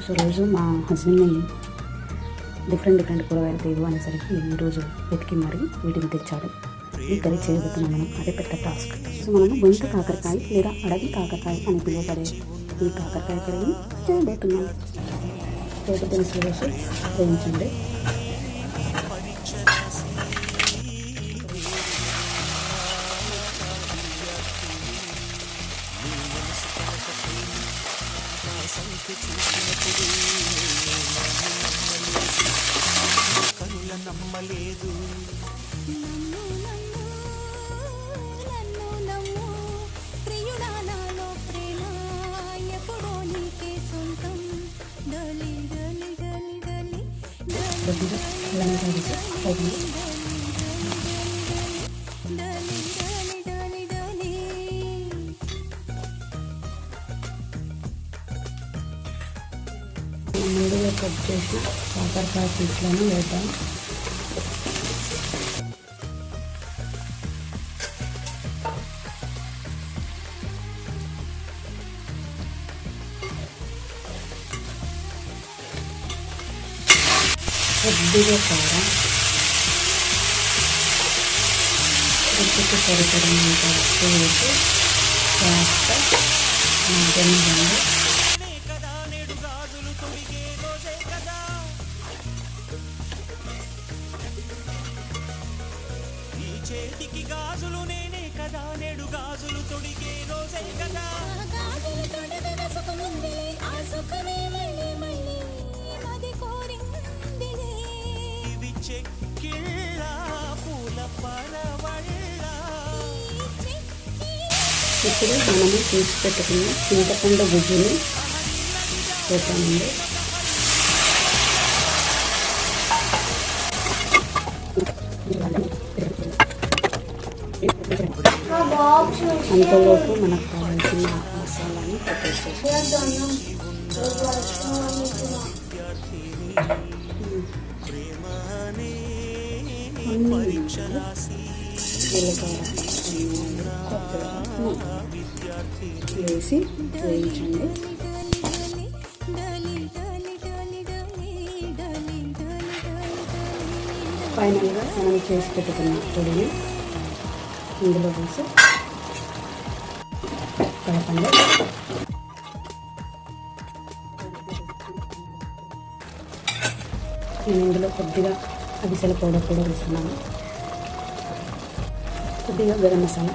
So రోజు మా హస్బెండ్ని డిఫరెంట్ కూరగాయలు తేవు అనేసరికి ఈరోజు వెతికి మరి వీటిని తెచ్చాడు. ఈ కర్రీ చేయబోతున్నాం మనం. అదే పెద్ద టాస్క్. సో మనము గొంతు కాకరకాయ లేదా అడవి కాకరకాయ అని పిలువబడే ఈ కాకరకాయ కర్రీని చేయబోతున్నాం. పోపు దినుసులు వేసి వేయించండి. నమ్మలేదు ముందుగా కట్ చేసి కాకరకాయ పీస్లను వేద్దాం. కొద్దిగా కారం, రుచికి సరిపడినంత ఉప్పు వేసి కాస్త మగ్గనివ్వండి. చేతికి గాజులు నేనే కదా, నేడు గాజులు తొడిగే రోజే కదా. ఇవి చెక్కిళ్ళ పూల పరవళ్ళ. ఇప్పుడు మనము తీసి పెట్టుకున్న చింతపండు గుజ్జుని వేద్దామండి. అంతలోపు మనకు కావాల్సిన మసాలాని పెట్టేసేసి వేసి వేయించండి. ఫైనల్గా మనం చేసి పెట్టుకున్న పొడిని ఇందులో వేసి కలపండి. నేను ఇందులో కొద్దిగా అవిసెల పౌడర్ కూడా వేస్తున్నాను, కొద్దిగా గరం మసాలా.